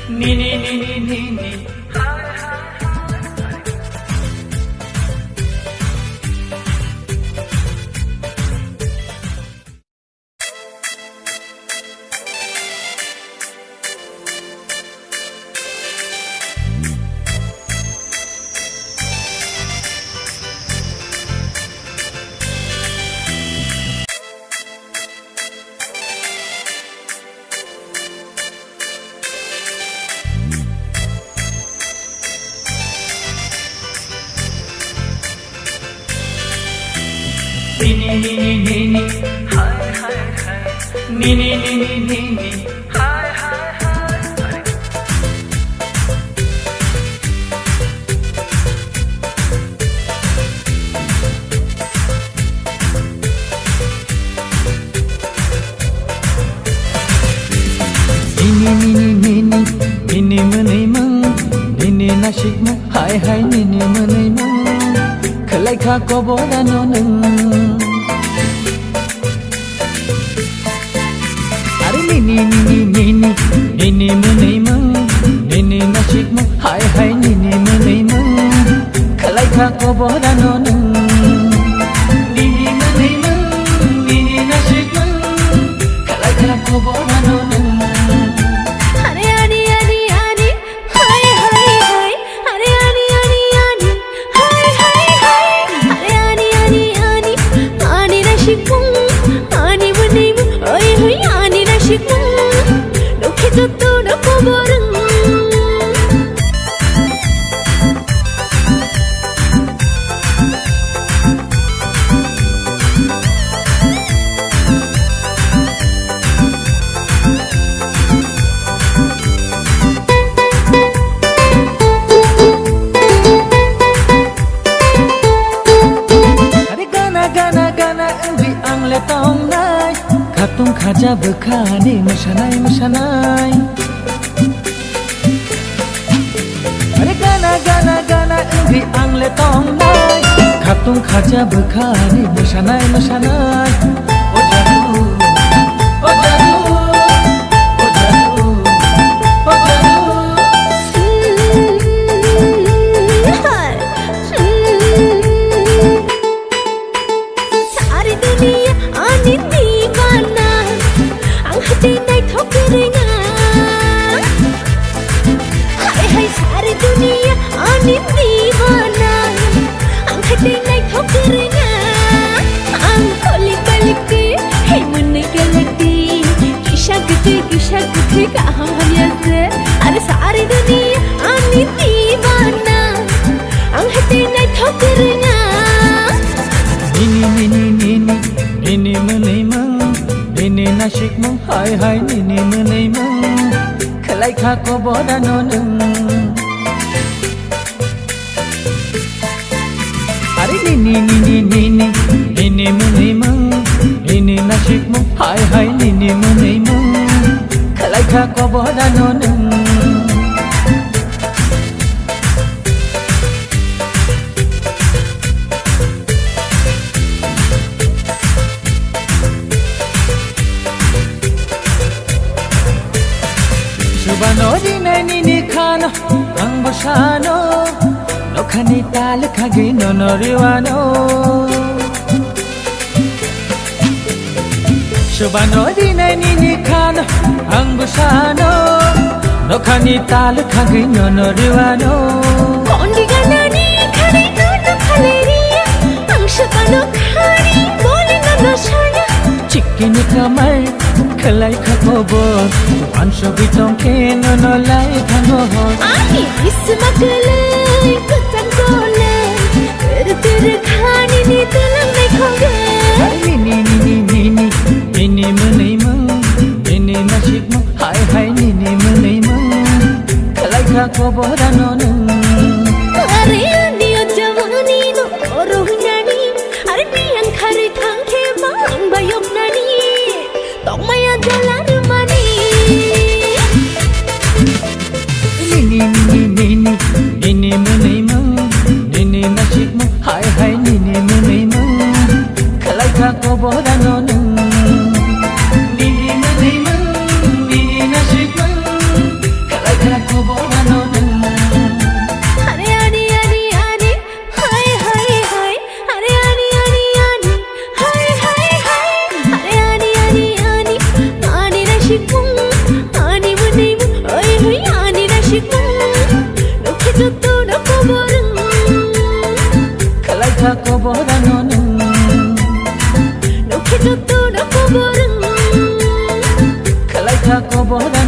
ni ni ni ni ni ni. Ni ni ni ni ni ni, hi hi hi. Ni ni ni ni ni ni, hi hi hi. Ni ni ni ni ni ni, ni ni menai mang, ni ni nasik mang, hi hi ni ni menai mang. Khalai kha ko boda no nung. Ni ni ni ni ni ni ni menai mang, ni ni nasik mang, hai hai ni ni menai mang. Khalai kha ko boda no nung. Ni ni menai mang, ni ni nasik mang, khalai kha ko boda no nung. Hare ani ani ani, hai hai hai. Hare ani ani ani, hai hai hai. Hare ani ani ani, ani nasik mang, ani menai mang, oi hoi ani nasik mang. Lokhe jotto na koborang. Tong nai katung khaja bekhani mosanai mosanai are gana gana gana engri angle tong nai katung khaja bekhani mosanai mosanai o jadu o jadu o jadu o jadu Sari dunia ani divana, ang hati nai thokeringa. Hai hai sari dunia ani divana, ang hati nai thokeringa. Ang koli kaliki, hey munne kalati, kisha gute kaham hamyase. Are sari dunia ani divana, ang hati nai thokeringa. Ni ni ni ni ni ni ni menai mang, ni ni nasik mang, hai hai ni ni menai mang. Khalai kha ko boda no nung. Are ni ni ni ni ni ni ni ni menai mang, ni ni nasik mang, hai hai ni ni menai mang. Khalai kha ko boda no nung. Subano di nai ni ni khano, ang bosano, no khani tal khagi no noriwano. Subano di nai ni ni khano, ang bosano, no khani tal khagi no noriwano. Kondi ganani khani no khaleria, ang shakano khani bole no shaya. Chicken kamar khalai kha ko bo, an sobi tong ke no no lai khango ho. Ani ismakale kutang kole, ter khani ni tulang nai khoge. Ni ni ni ni ni ni ni ni menai mang, ni ni nasik mang, hai hai ni ni menai mang. Khalai kha ko boda no nung. Are ani jawani no korohnani, are piang khare thang ke bang bayok nani, tong maya jalar mani. Ni ni ni ni ni ni ni menai mang, ni ni nasik mang, hai hai ni ni menai mang. Khalai kha ko boda no nung. Ni ni menai mang, ni ni nasik mang, khalai kha जतो ना खबर खलायखा खबर